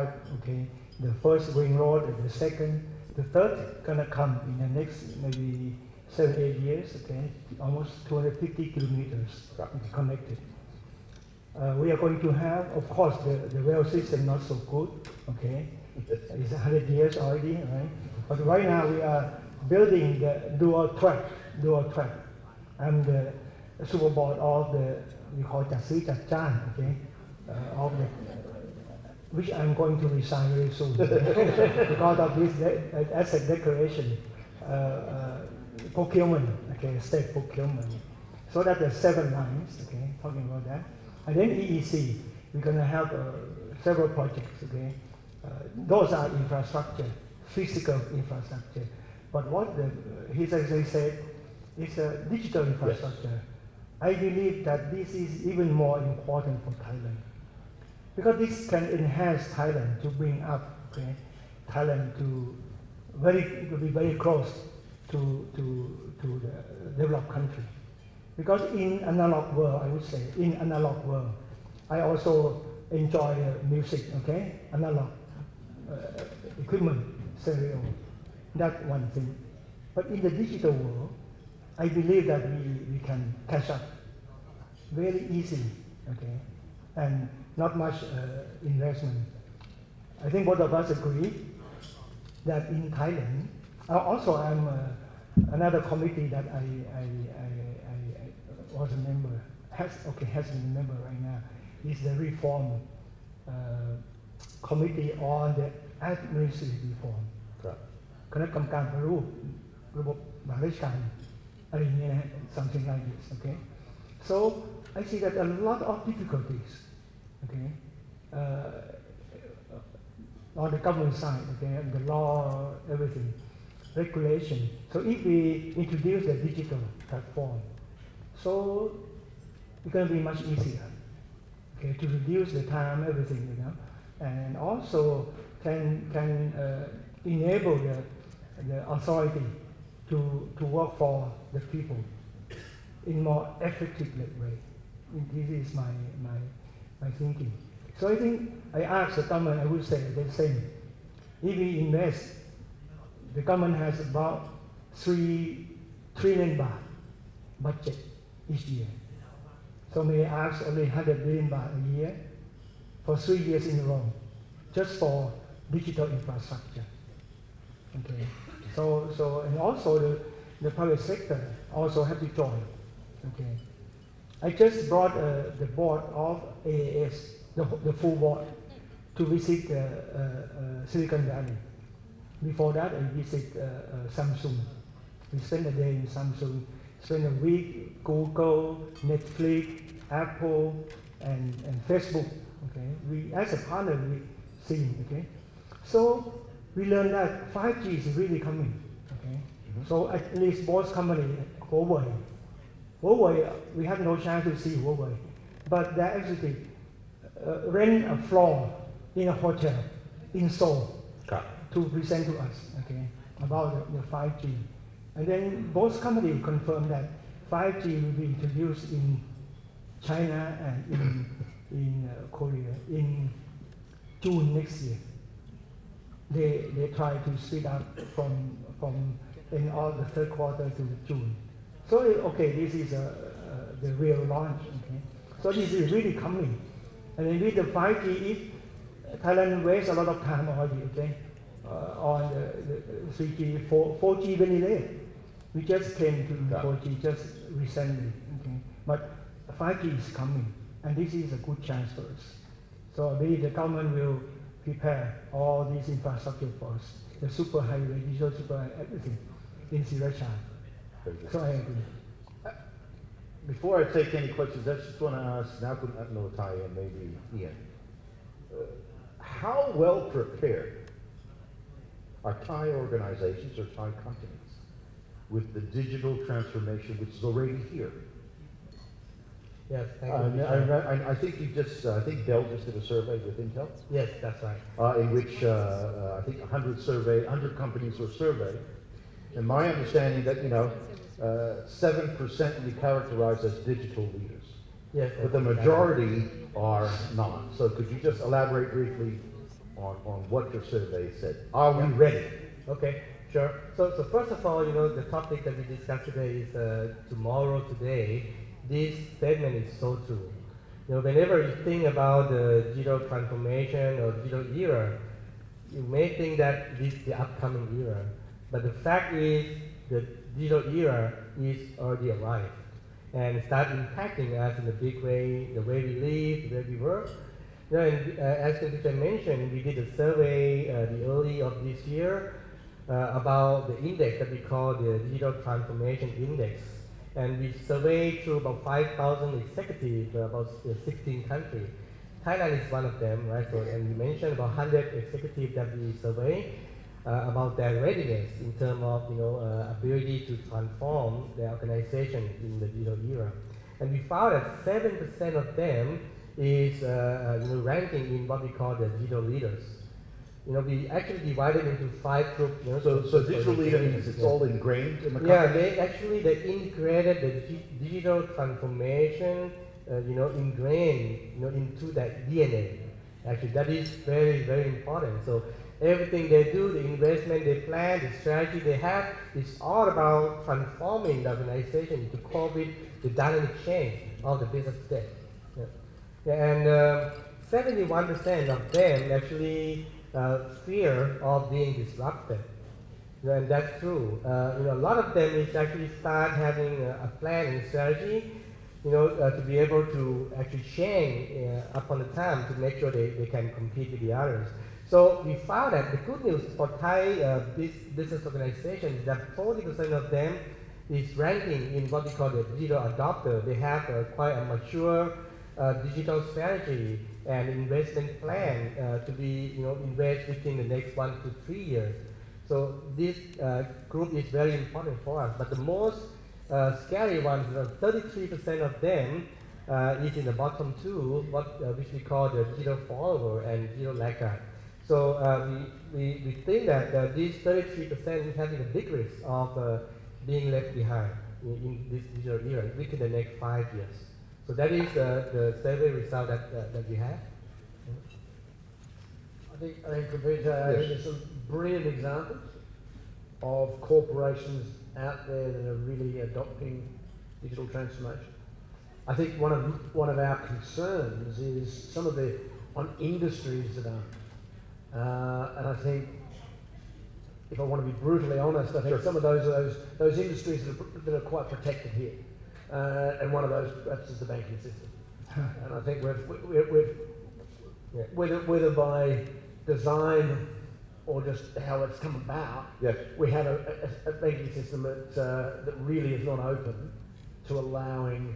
arrive. Okay, the first ring road, the second, the third gonna come in the next maybe 7-8 years. Okay, almost 250 kilometers connected. We are going to have, of course, the rail system not so good. Okay, it's 100 years already, right? But right now we are building the dual track. I'm the super board of the we call จัดซื้อจัดจ้าง okay, of the which I'm going to resign very soon because of this asset declaration procurement, okay, state procurement. So that there's 7 lines, okay, talking about that. And then EEC, we're going to have several projects, okay. Those are infrastructure, physical infrastructure. But what he said, it's a digital infrastructure. Yes. I believe that this is even more important for Thailand because this can enhance Thailand to bring up, okay, Thailand to be very close to the developed country. Because in analog world, I would say, in analog world, I also enjoy music, okay, analog equipment, stereo, that one thing. But in the digital world, I believe that we can catch up very easily, okay, and not much investment. I think both of us agree that in Thailand, also I'm another committee that I was a member, has been a member right now, is the reform committee on the administrative reform. คณะกรรมการปฏิรูประบบราชการอะไรอย่างเงี้ยนะ something like this, okay. So I see that a lot of difficulties, okay, on the government side, okay, and the law, everything, regulation. So if we introduce the digital platform, so it's going to be much easier, okay, to reduce the time, everything, you know, and also can enable the authority to work for the people in more effective way. This is my thinking. So I think I asked the government, I would say the same. If we invest, the government has about 3 trillion baht budget each year. So may I ask only 100 billion baht a year for 3 years in a row, just for digital infrastructure. Okay. So and also the private sector also have to join. Okay. I just brought the board of AAS, the full board, to visit Silicon Valley. Before that, I visit Samsung. We spent a day in Samsung, spent a week, Google, Netflix, Apple, and Facebook. Okay. We, as a partner, we see. Okay. So we learned that 5G is really coming. Okay. So at least both companies, Huawei, we have no chance to see Huawei, but they actually rent a floor in a hotel in Seoul to present to us, okay, about the 5G. And then both companies confirmed that 5G will be introduced in China and in Korea in June next year. They try to speed up from in all the third quarter to June. So okay, this is the real launch. Okay, so this is really coming. And then with the 5G, if Thailand wastes a lot of time already, okay, on the 3G, 4G very late. We just came to 4G just recently, okay, but 5G is coming, and this is a good chance for us. So I believe the government will prepare all these infrastructure for us, the super highway, digital super everything in Sriracha. So I agree. Before I take any questions, I just want to ask Nakun Atnotai and maybe Ian, how well prepared are Thai organizations or Thai companies with the digital transformation which is already here? Yes, thank you. I think you just, I think Dell just did a survey with Intel. Yes, that's right. In which I think 100 companies were surveyed. And my understanding that, 7% we characterize as digital leaders. Yes. But the majority are not. So could you just elaborate briefly on what your survey said. Are we ready? Okay, sure. So first of all, the topic that we discussed today is tomorrow, today. This statement is so true. Whenever you think about the digital transformation or digital era, you may think that this is the upcoming era. But the fact is, the digital era is already arrived and start impacting us in a big way, the way we live, the way we work. And, as Mr. mentioned, we did a survey the early of this year about the index that we call the Digital Transformation Index. And we surveyed through about 5,000 executives, about 16 countries. Thailand is one of them, right? So, and we mentioned about 100 executives that we surveyed about their readiness in terms of ability to transform their organization in the digital era. And we found that 7% of them is ranking in what we call the digital leaders. We actually divided into 5 groups. So digital leader means it's all ingrained in the company? Yeah, they integrated the digital transformation, ingrained, into that DNA. Actually, that is very, very important. So everything they do, the investment they plan, the strategy they have, is all about transforming the organization to cope with the dynamic change of the business today. And 71% of them actually fear of being disrupted. And that's true. A lot of them is actually start having a plan and strategy, to be able to actually change upon the time to make sure they can compete with the others. So we found that the good news for Thai business organizations is that 40% of them is ranking in what we call the digital adopter. They have quite a mature digital strategy and investment plan to be invest within the next 1 to 3 years. So this group is very important for us. But the most scary one, 33% of them is in the bottom two, which we call the digital follower and digital laggard. So we think that these 33% is having a big risk of being left behind in this digital era within the next 5 years. So that is the survey result that we have. I think there's some brilliant examples of corporations out there that are really adopting digital transformation. I think one of our concerns is some of the industries that aren't. And I think, if I want to be brutally honest, I think some of those industries that are quite protected here. And one of those perhaps is the banking system. And I think whether by design or just how it's come about, yes, we have a banking system that really is not open to allowing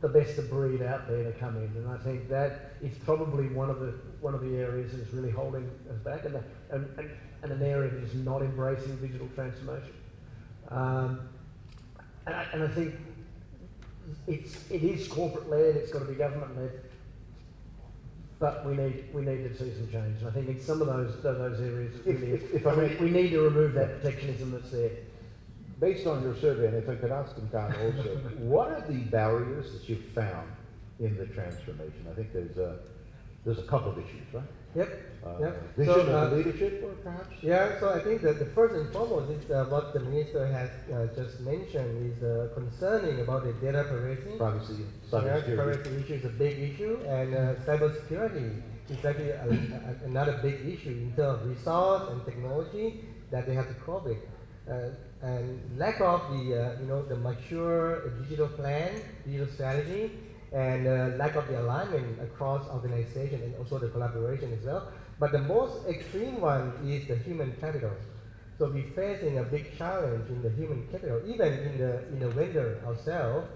the best of breed out there to come in. And I think that is probably one of the areas that's really holding us back, and an area that is not embracing digital transformation. And I think it is corporate led, it's got to be government led, but we need to see some change. And I think in some of those areas, we need to remove that protectionism that's there. Based on your survey, and if I could ask them down also, what are the barriers that you've found in the transformation? I think there's a couple of issues, right? Yep. Vision of leadership, or perhaps? Yeah, so I think that the first and foremost is what the minister has just mentioned is concerning about the data privacy, cybersecurity. Privacy issue is a big issue, and cybersecurity is actually another big issue in terms of resource and technology that they have to cope with. And lack of the mature digital plan, digital strategy, and lack of the alignment across organization and also the collaboration as well. But the most extreme one is the human capital. So we're facing a big challenge in the human capital, even in the vendor ourselves,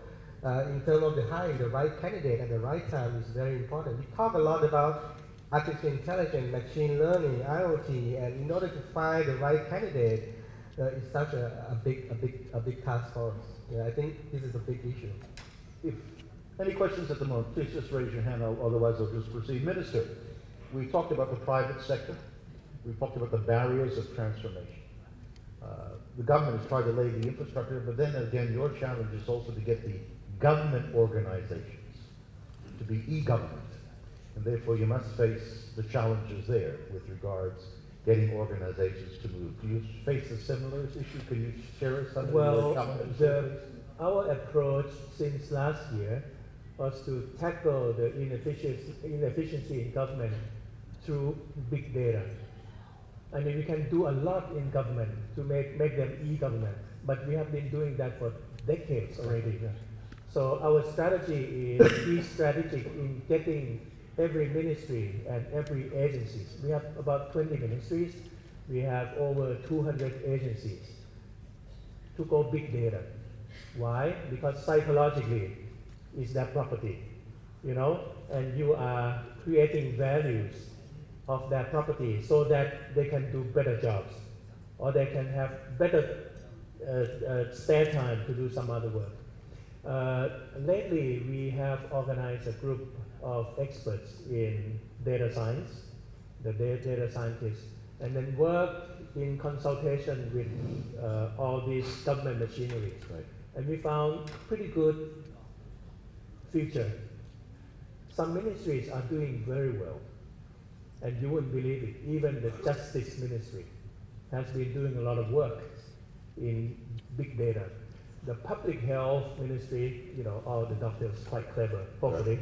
in terms of the hiring the right candidate at the right time is very important. We talk a lot about artificial intelligence, machine learning, IoT, and in order to find the right candidate, it's such a big task for us. Yeah, I think this is a big issue. If any questions at the moment, please just raise your hand, otherwise I'll just proceed. Minister, we talked about the private sector. We talked about the barriers of transformation. The government has tried to lay the infrastructure, but then again, your challenge is also to get the government organizations to be e-government. And therefore, you must face the challenges there with regards getting organizations to move. Do you face a similar issue? Can you share us some of your challenges? Our approach since last year was to tackle the inefficiency in government through big data. I mean, we can do a lot in government to make them e-government, but we have been doing that for decades already. So our strategy is be strategic in getting every ministry and every agencies. We have about 20 ministries. We have over 200 agencies to go big data. Why? Because psychologically, it's their property, you know, and you are creating values of that property so that they can do better jobs or they can have better spare time to do some other work. Lately, we have organized a group of experts in data science, the data scientists, and then work in consultation with all these government machineries. Right. And we found pretty good future. Some ministries are doing very well. And you wouldn't believe it, even the Justice Ministry has been doing a lot of work in big data. The Public Health Ministry, you know, all the doctors quite clever, hopefully.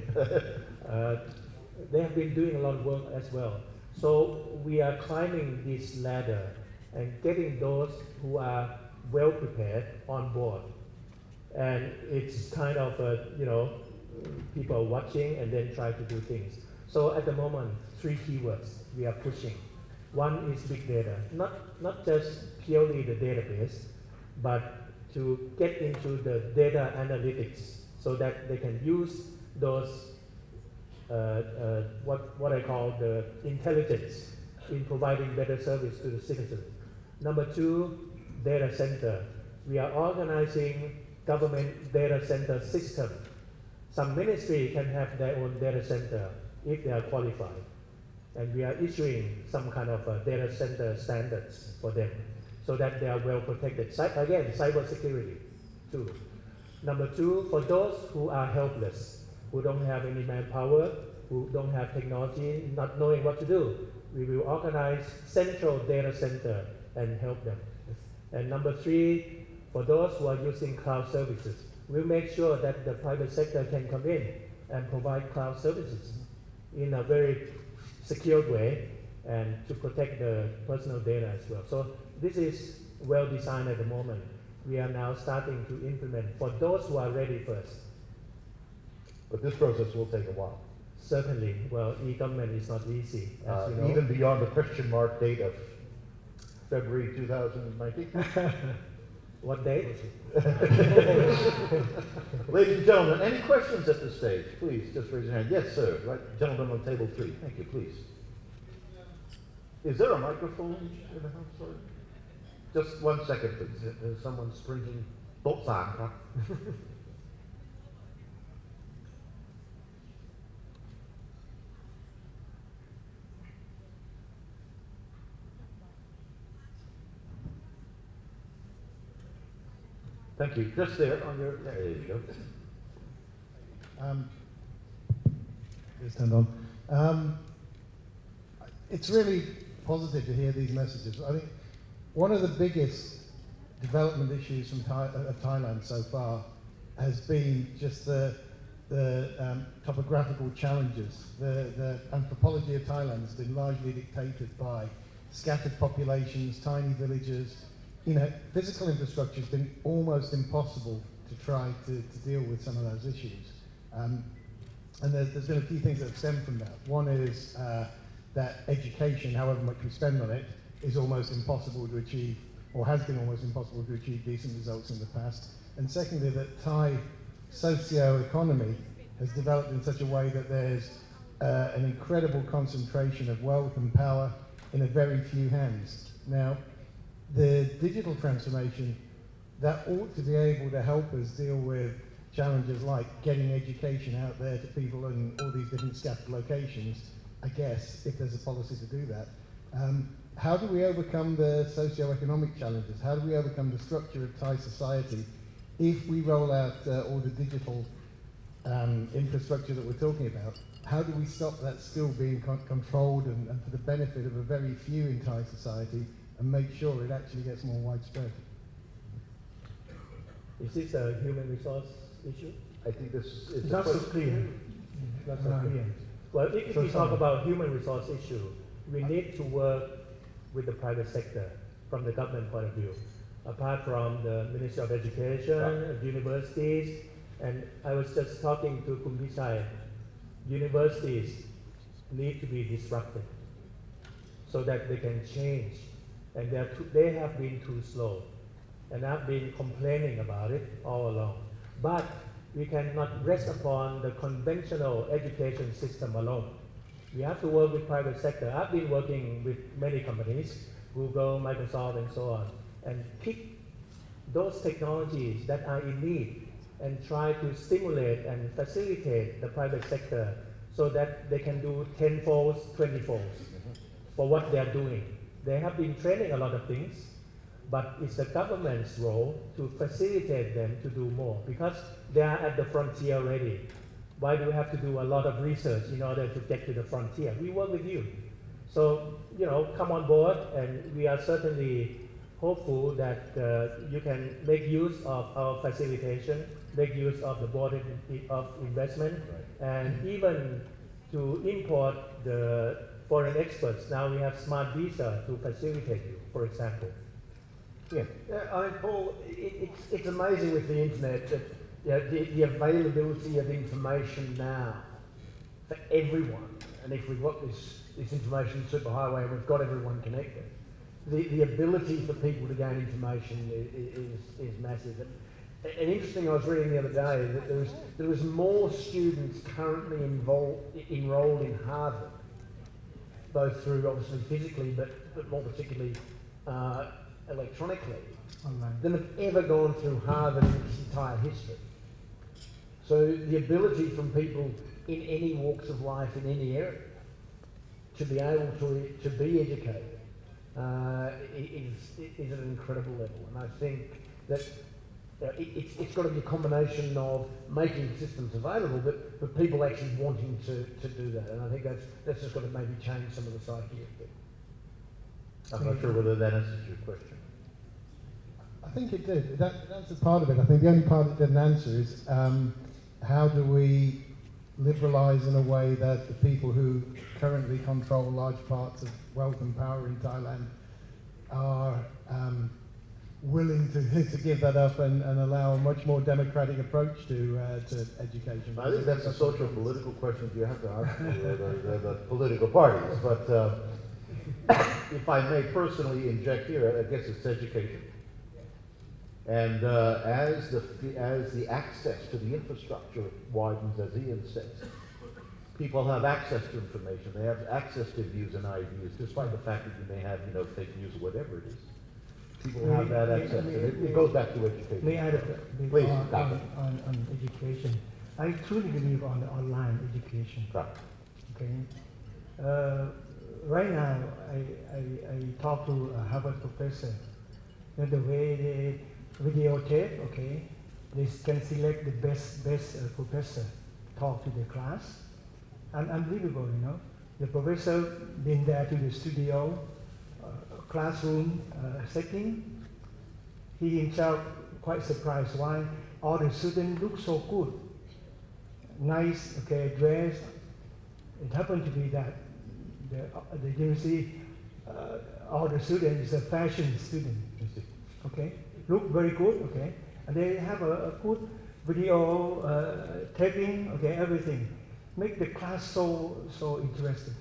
They have been doing a lot of work as well. So we are climbing this ladder and getting those who are well prepared on board. And it's kind of, you know, people are watching and then try to do things. So at the moment, 3 keywords we are pushing. One is big data, not just purely the database, but to get into the data analytics so that they can use those, what I call the intelligence in providing better service to the citizens. Number 2, data center. We are organizing government data center system. Some ministry can have their own data center if they are qualified. And we are issuing some kind of data center standards for them so that they are well protected. Again, cyber security, too. Number 2, for those who are helpless, who don't have any manpower, who don't have technology, not knowing what to do, we will organize central data center and help them. And number 3, for those who are using cloud services, we'll make sure that the private sector can come in and provide cloud services in a very secured way and to protect the personal data as well. So this is well designed at the moment. We are now starting to implement for those who are ready first. But this process will take a while. Certainly. Well, e-government is not easy, as you know. Even beyond the question mark date of February 2019. What date? Ladies and gentlemen, any questions at this stage? Please, just raise your hand. Yes, sir. Right, gentleman on table 3. Thank you, please. Is there a microphone in the house? Sorry. Just 1 second, please. There's someone sprinting. Thank you. Just there on your, there you go. It's turned on. It's really positive to hear these messages. I think one of the biggest development issues from Thailand so far has been just the topographical challenges. The anthropology of Thailand has been largely dictated by scattered populations, tiny villages. You know, physical infrastructure has been almost impossible to try to deal with some of those issues. And there's been a few things that have stemmed from that. One is that education, however much we spend on it, is almost impossible to achieve, or has been almost impossible to achieve decent results in the past. And secondly, that Thai socio-economy has developed in such a way that there's an incredible concentration of wealth and power in a very few hands. Now, the digital transformation, that ought to be able to help us deal with challenges like getting education out there to people in all these different scattered locations, I guess, if there's a policy to do that. How do we overcome the socio-economic challenges? How do we overcome the structure of Thai society if we roll out all the digital infrastructure that we're talking about? how do we stop that skill being controlled and for the benefit of a very few in Thai society and make sure it actually gets more widespread? Is this a human resource issue? I think this is Not so clear. Not so clear. Well, if we talk about human resource issue, we need to work with the private sector from the government point of view. Apart from the Ministry of Education, universities, and I was just talking to Kumbichai, universities need to be disrupted so that they can change. And they have been too slow. And I've been complaining about it all along. But we cannot rest upon the conventional education system alone. We have to work with private sector. I've been working with many companies, Google, Microsoft, and so on, and pick those technologies that are in need and try to stimulate and facilitate the private sector so that they can do 10-folds, 20-folds for what they are doing. They have been training a lot of things, but it's the government's role to facilitate them to do more because they are at the frontier already. Why do we have to do a lot of research in order to get to the frontier? We work with you. So, come on board, and we are certainly hopeful that you can make use of our facilitation, make use of the board of investment, and even to import the foreign experts. Now we have smart visa to facilitate you, for example. Yeah, Paul, it's amazing with the internet that the availability of information now for everyone, and if we've got this information superhighway and we've got everyone connected, the ability for people to gain information is massive. And interesting, I was reading the other day that there was more students currently enrolled in Harvard, both through obviously physically, but more particularly electronically, than have ever gone through Harvard in its entire history. So the ability from people in any walks of life, in any area, to be able to be educated is at an incredible level. And I think that it's got to be a combination of making systems available, but people actually wanting to do that. And I think that's just got to maybe change some of the psyche a bit. I'm not sure whether that answers your question. I think it did. That answers part of it. I think the only part it didn't answer is how do we liberalise in a way that the people who currently control large parts of wealth and power in Thailand are willing to give that up and allow a much more democratic approach to education. I think that's a social political question you have to ask the political parties. But if I may personally inject here, I guess it's education. And as the access to the infrastructure widens, as Ian says, people have access to information. They have access to views and ideas, despite the fact that you may have, fake news or whatever it is. People have that access. It goes back to education. May I add a bit Please, on education? I truly believe on the online education. Right. Okay. Right now, I talk to a Harvard professor. The way they videotape, okay, they can select the best professor, talk to the class. And unbelievable, The professor been there to the studio, classroom setting. He himself quite surprised why all the students look so good, nice, okay, dressed. It happened to be that the university, all the students is a fashion student, okay, look very good, okay, and they have a good video taping, okay, everything, make the class so interesting,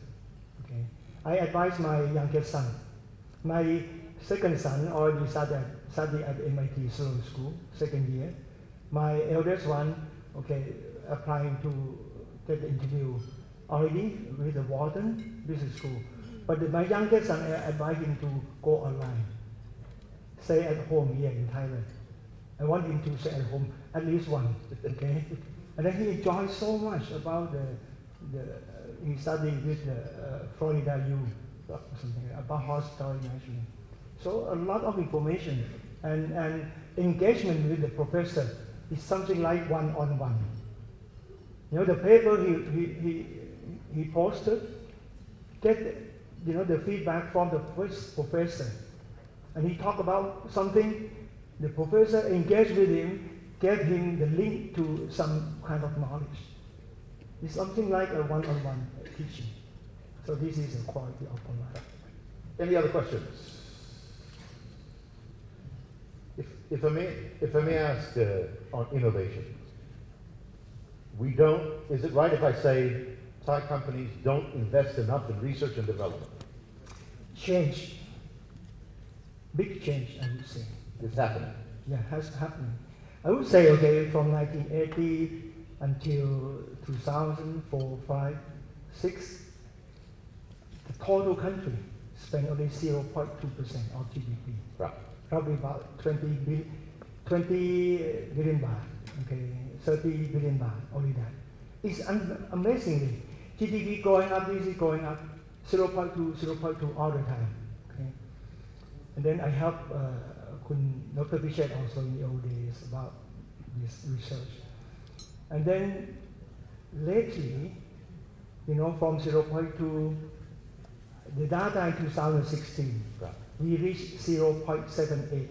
okay. I advise my youngest son. My second son already study at MIT Sloan School, second year. My eldest one, okay, applying to get the interview already with the Wharton Business School. But my youngest son, I advise him to go online, stay at home here in Thailand. I want him to stay at home at least one, okay? And then he enjoys so much about he studying with Florida U, something about hospital management. So a lot of information and engagement with the professor is something like one-on-one. The paper he posted, get the feedback from the first professor, and he talked about something. The professor engaged with him, gave him the link to some kind of knowledge. It's something like a one-on-one teaching. So this is the quality of online. Any other questions? If I may ask on innovation, is it right if I say Thai companies don't invest enough in research and development? Change. Big change, I would say. It's happening. Yeah, has happened. I would say, okay, from 1980 until 2004, 5, 6, the total country spent only 0.2% of GDP. Right. Probably about 20 billion baht, okay, 30 billion baht, only that. It's amazingly, GDP going up, this is going up, 0.2 all the time, okay. And then I helped Dr. Pฤศจ also in the old days about this research. And then lately, from 0.2, the data in 2016, right. We reached 0.78,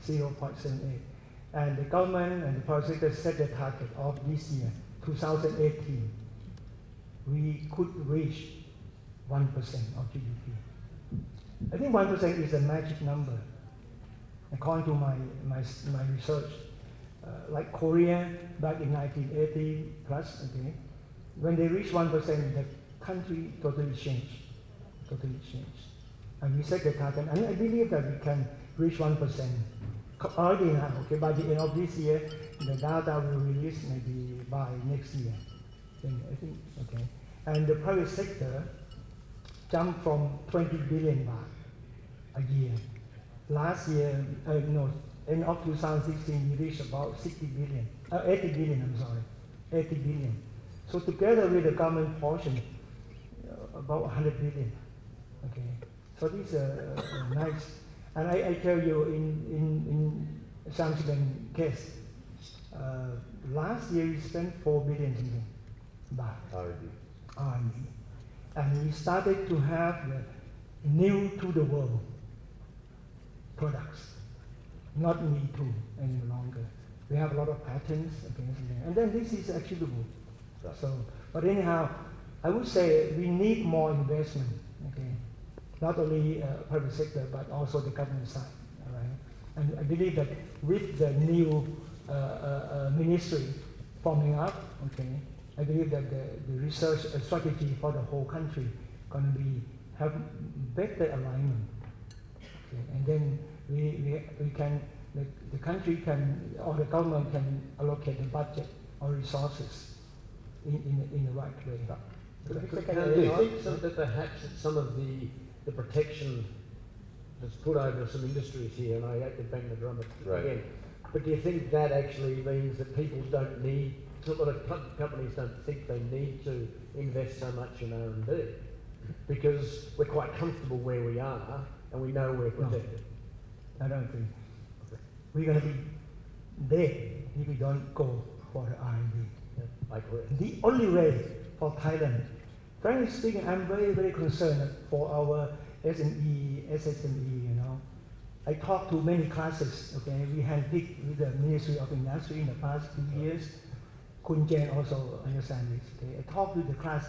0.78. And the government and the private sector set the target of this year, 2018. We could reach 1% of GDP. I think 1% is a magic number. According to my research, like Korea back in 1980 plus, okay, when they reached 1%, the country totally changed. And we set the target, and I believe that we can reach 1% already now. Okay, by the end of this year, the data will release maybe by next year. Then I think okay. And the private sector jumped from 20 billion baht a year. Last year, end of 2016, we reached about 80 billion. I'm sorry, 80 billion. So together with the government portion, about 100 billion. Okay. So this is nice, and I tell you in Samsung case, last year we spent 4 billion baht R&D, and we started to have the new to the world products, not me too any longer. We have a lot of patents, okay, and then this is achievable. So, but anyhow, I would say we need more investment. Okay. Not only private sector, but also the government side, all right? And I believe that with the new ministry forming up, okay, I believe that the research strategy for the whole country going to have better alignment, okay? And then we can, the country can, or the government can allocate the budget or resources in the right way. I think that perhaps some of the protection that's put over some industries here, and I hate to bang the drum again, but do you think that actually means that people don't need, a lot of companies don't think they need to invest so much in R&D because we're quite comfortable where we are and we know we're protected? No, I don't think. We're going to be dead if we don't go for the R&D. Yeah, I agree. The only way for Thailand, frankly speaking, I'm very, very concerned for our SME, SSME, I talked to many classes, okay? We handpicked with the Ministry of Industry in the past few years. Kun Jen also understands this, okay? I talked with the class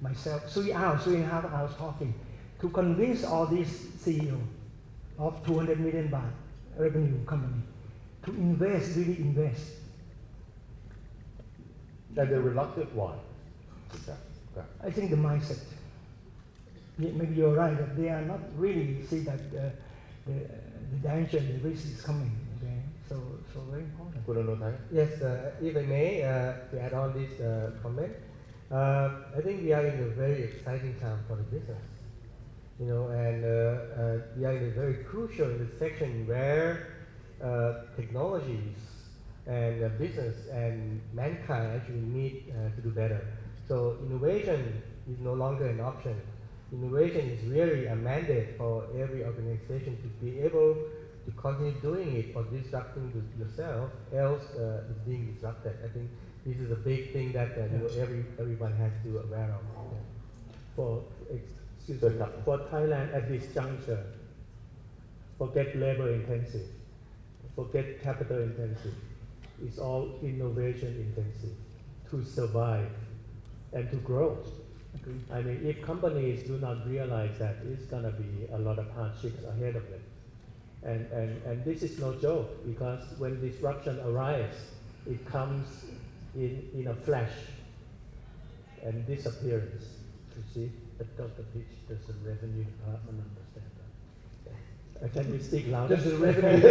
myself, 3.5 hours talking to convince all these CEO of 200 million baht revenue company to invest, really invest. And they're reluctant, why? I think the mindset. Maybe you're right that they are not really see that the danger, the risk is coming. Okay, so very important. Yes, if I may, to add on this comment, I think we are in a very exciting time for the business, and we are in a very crucial intersection where technologies and business and mankind actually need to do better. So innovation is no longer an option. Innovation is really a mandate for every organization to be able to continue doing it or disrupting yourself, else it's being disrupted. I think This is a big thing that everyone has to be aware of. For Thailand at this juncture, forget labor intensive, forget capital intensive. It's all innovation intensive to survive and to grow. I mean, if companies do not realize that, it's going to be a lot of hardships ahead of them. And this is no joke, because when disruption arrives, it comes in a flash and disappearance, you see. But Dr. Pitch, does the revenue department understand that? Can you speak louder? Does the revenue,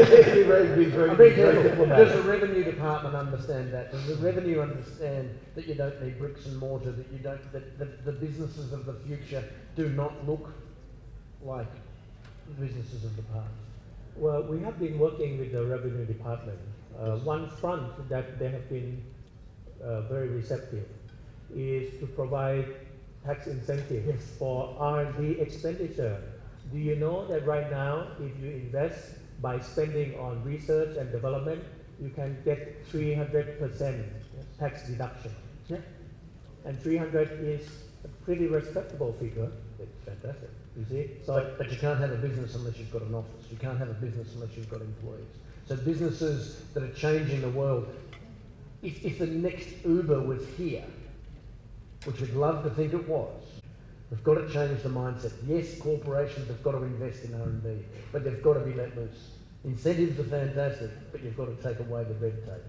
does the revenue department understand that? Does the revenue understand that you don't need bricks and mortar, that you don't, that the businesses of the future do not look like the businesses of the past? Well, we have been working with the revenue department. One front that they have been very receptive is to provide tax incentives for R&D expenditure. Do you know that right now, if you invest by spending on research and development, you can get 300% tax deduction? Yeah. And 300 is a pretty respectable figure. It's fantastic. You see? So, But you can't have a business unless you've got an office. You can't have a business unless you've got employees. So businesses that are changing the world, if the next Uber was here, which we'd love to think it was, we've got to change the mindset. Yes, corporations have got to invest in R&D, but they've got to be let loose. Incentives are fantastic, but you've got to take away the red tape.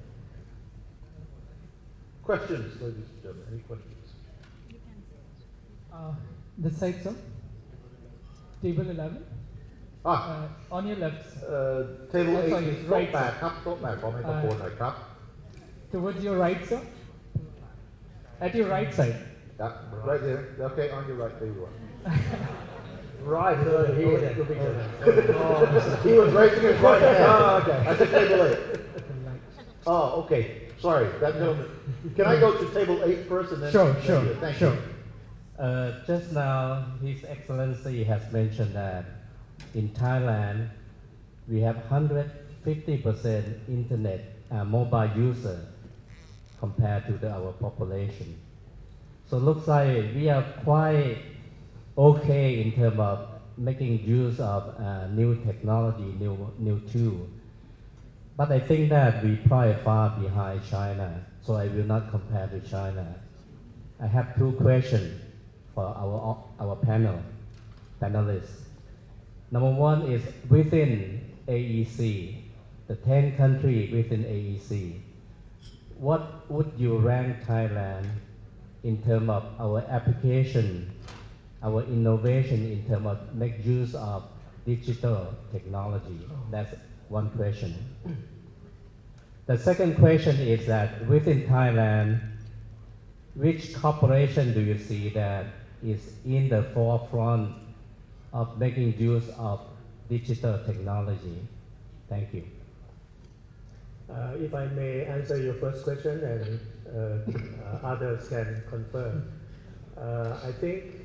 Questions, ladies and gentlemen? Any questions? This side, sir. Table 11. On your left. Table 8 sorry, is right, back. ครับโต๊ะแบกขอไมโครโฟนหน่อยครับ Towards your right, sir. At your right side. Right there. Okay, on your right. There you are. Right over here. He was raising his right hand. Oh, okay. I said table 8. Oh, okay. Sorry, that gentleman. Can I go to table 8 first and then? Sure. Thank you. Just now, His Excellency has mentioned that in Thailand, we have 150% internet mobile user compared to our population. So it looks like we are quite okay in terms of making use of new technology, new tool. But I think that we probably far behind China, so I will not compare to China. I have two questions for our panelists. Number one is within AEC, the 10 countries within AEC, what would you rank Thailand in terms of our application, our innovation in terms of make use of digital technology? That's one question. The second question is that within Thailand, which corporation do you see that is in the forefront of making use of digital technology? Thank you. If I may answer your first question and others can confirm. I think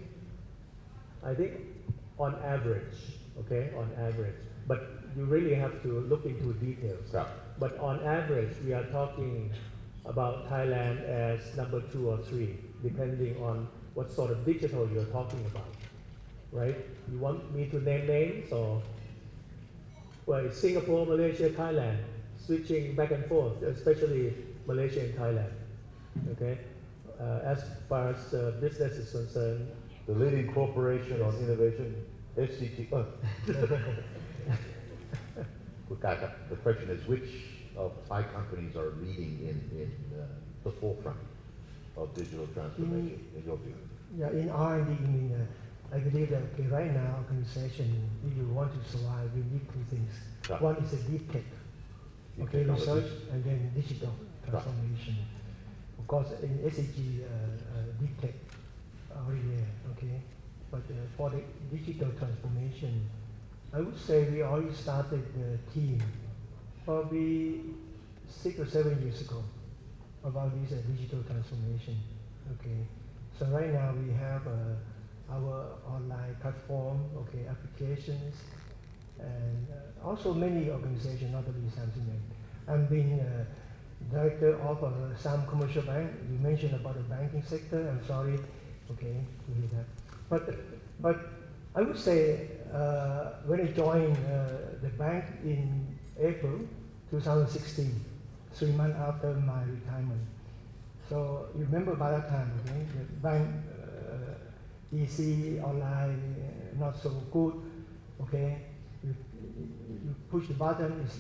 on average, okay, on average, but you really have to look into details. Yeah. But on average, we are talking about Thailand as number 2 or 3, depending on what sort of digital you're talking about, right? You want me to name names or? Well, it's Singapore, Malaysia, Thailand, switching back and forth, especially Malaysia and Thailand, okay? As far as business is concerned, The leading corporation on innovation, SCT. The question is, which of Thai companies are leading in the forefront of digital transformation, in your view? Yeah, in R&D, I believe that right now, organization, if you want to survive, we need two things. Right. One is a deep tech, okay, research, and then digital transformation. Of course, in SAG, deep tech already there, okay. But for the digital transformation, I would say we already started the team probably 6 or 7 years ago about this digital transformation, okay. So right now we have our online platform, okay, applications, and also many organizations, not only Samsung, and being director of some commercial bank. You mentioned about the banking sector. I'm sorry, okay, to hear that. But I would say when I joined the bank in April 2016, 3 months after my retirement. So you remember by that time, okay, the bank easy, online, not so good, okay. You push the button, it's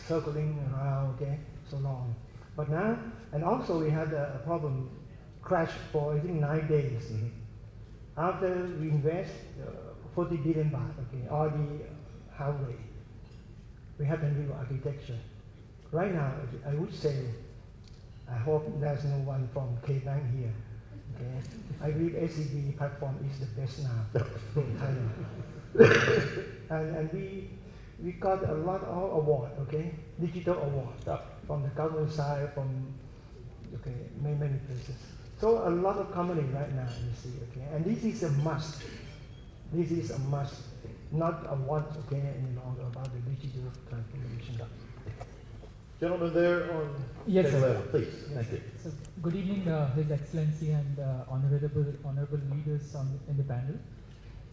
circling around, okay, so long. But now, and also we had a problem, crash for I think 9 days. After we invest 40 billion baht, okay, all the highway, we have a new architecture. Right now, I would say, I hope there's no one from K-Bank here. Okay, I believe SCB platform is the best now in Thailand. and we got a lot of award, okay, digital award from the government side, from many places. So a lot of company right now you see, okay, and this is a must. This is a must, not a want, okay, any longer about the digital transformation. Gentleman there on yes, sir. Please. Yes, thank you. So, good evening, His Excellency and honorable leaders in the panel.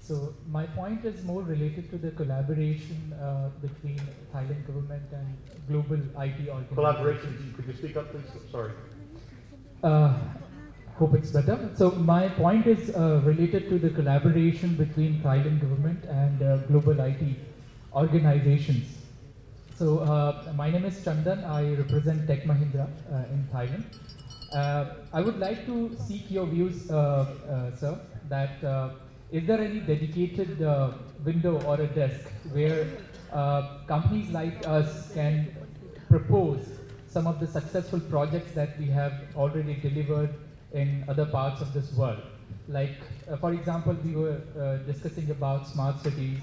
So my point is more related to the collaboration between Thailand government and global IT organizations. Collaboration, could you speak up please? Sorry. Hope it's better. So my point is related to the collaboration between Thailand government and global IT organizations. So my name is Chandan. I represent Tech Mahindra in Thailand. I would like to seek your views, sir, that is there any dedicated window or a desk where companies like us can propose some of the successful projects that we have already delivered in other parts of this world? Like, for example, we were discussing about smart cities,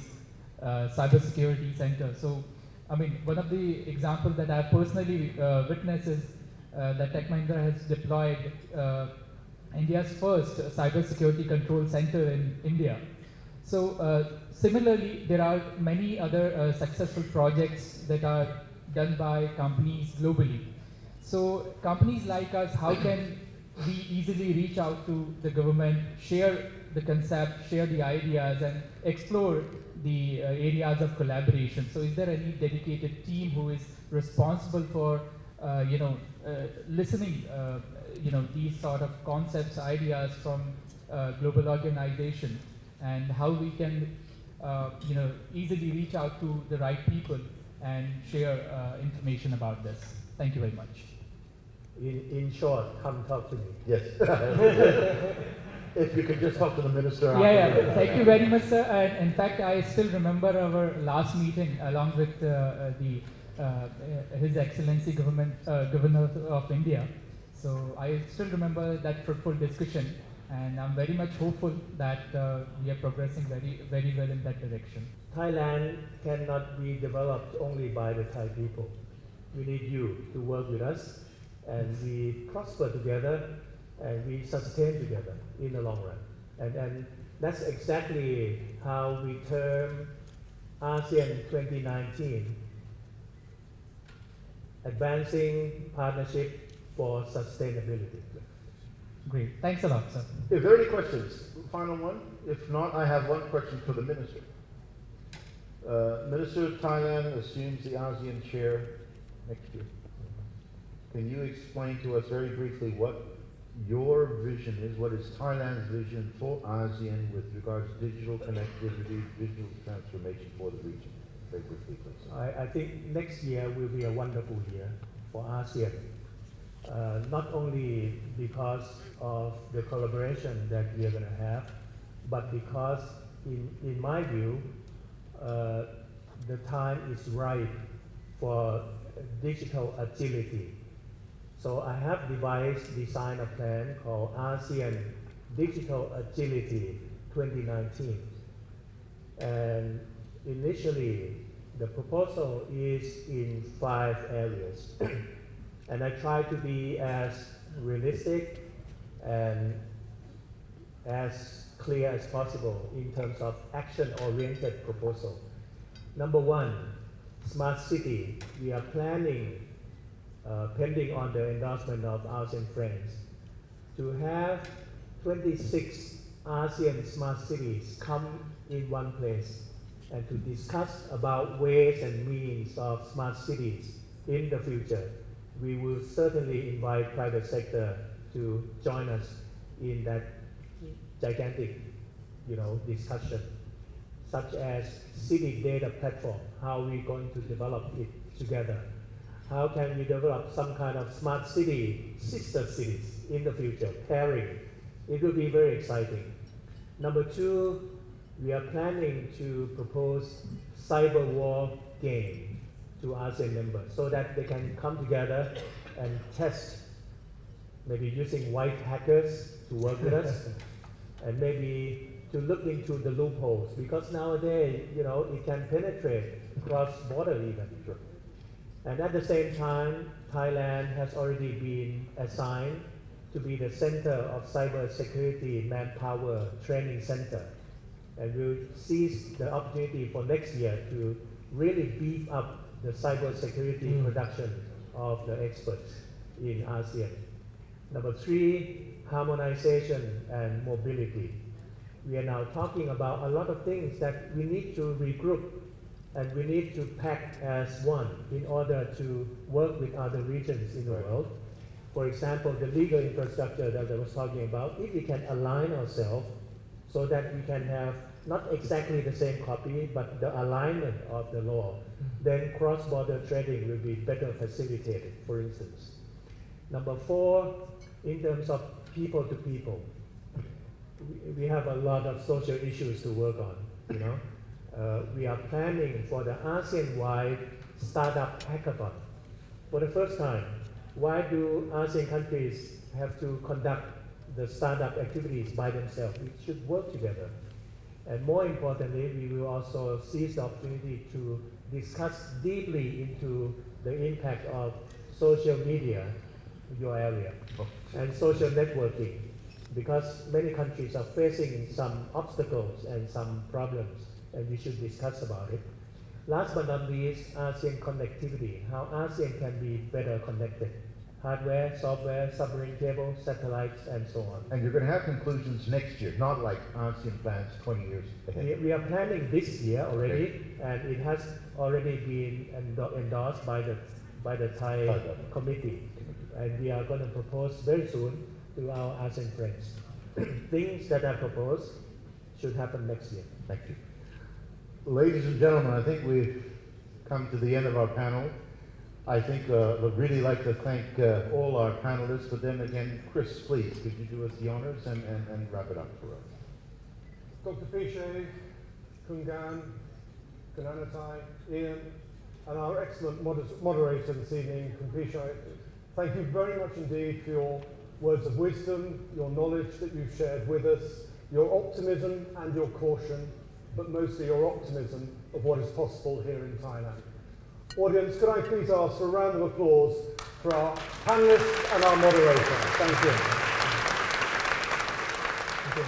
cybersecurity center. So, I mean, one of the examples that I personally witnessed is that Tech Mahindra has deployed India's first cybersecurity control center in India. So similarly, there are many other successful projects that are done by companies globally. So companies like us, how can we easily reach out to the government, share the concept, share the ideas, and explore the areas of collaboration? So is there any dedicated team who is responsible for listening these sort of concepts, ideas from global organizations, and how we can easily reach out to the right people and share information about this? Thank you very much. In short, come talk to me. Yes. If you could just talk to the minister. Yeah. Thank you very much, sir. And in fact, I still remember our last meeting along with His Excellency Governor of India. So I still remember that fruitful discussion, and I'm very much hopeful that we are progressing very, very well in that direction. Thailand cannot be developed only by the Thai people. We need you to work with us, and we prosper together, and we sustain together in the long run. And that's exactly how we term ASEAN 2019, Advancing Partnership for Sustainability. Great. Thanks a lot, sir. If there are any questions, final one. If not, I have one question for the minister. Minister of Thailand assumes the ASEAN chair next year. Can you explain to us very briefly what your vision is? What is Thailand's vision for ASEAN with regards to digital connectivity, digital transformation for the region? Very briefly, please. I think next year will be a wonderful year for ASEAN. Not only because of the collaboration that we are going to have, but because, in my view, the time is right for digital agility. So I have designed a plan called ASEAN Digital Agility 2019. And initially, the proposal is in 5 areas. And I try to be as realistic and as clear as possible in terms of action-oriented proposal. Number 1, smart city. We are planning pending on the endorsement of ASEAN friends, to have 26 ASEAN smart cities come in one place and to discuss about ways and means of smart cities in the future. We will certainly invite private sector to join us in that gigantic, discussion, such as city data platform, how we're going to develop it together. How can we develop some kind of smart city, sister cities in the future, pairing. It will be very exciting. Number two, we are planning to propose cyber war game to ASEAN members so that they can come together and test, maybe using white hackers to work with us, and maybe to look into the loopholes, because nowadays, it can penetrate cross-border even. And at the same time, Thailand has already been assigned to be the center of cyber security manpower training center. And we'll seize the opportunity for next year to really beef up the cyber security production of the experts in ASEAN. Number three, harmonization and mobility. We are now talking about a lot of things that we need to regroup and we need to pack as one in order to work with other regions in the world. For example, the legal infrastructure that I was talking about, if we can align ourselves so that we can have not exactly the same copy, but the alignment of the law, then cross-border trading will be better facilitated, for instance. Number four, in terms of people to people, we have a lot of social issues to work on, we are planning for the ASEAN-wide startup hackathon. For the first time, why do ASEAN countries have to conduct the startup activities by themselves? We should work together. And more importantly, we will also seize the opportunity to discuss deeply into the impact of social media in your area and social networking, because many countries are facing some obstacles and some problems, and we should discuss about it. Last but not least, ASEAN connectivity, how ASEAN can be better connected. Hardware, software, submarine cables, satellites, and so on. And you're going to have conclusions next year, not like ASEAN plans 20 years ahead. We are planning this year already, and it has already been endorsed by the Thai committee. And we are going to propose very soon to our ASEAN friends. Things that are proposed should happen next year. Thank you. Ladies and gentlemen, I think we've come to the end of our panel. I think we'd really like to thank all our panelists, but then again, Chris, please, could you do us the honors and wrap it up for us? Dr. Piche, Kungan, Kananatai, Ian, and our excellent moderator this evening, Kumpisha, thank you very much indeed for your words of wisdom, your knowledge that you've shared with us, your optimism and your caution, but mostly your optimism of what is possible here in Thailand. Audience, could I please ask for a round of applause for our panelists and our moderator? Thank you.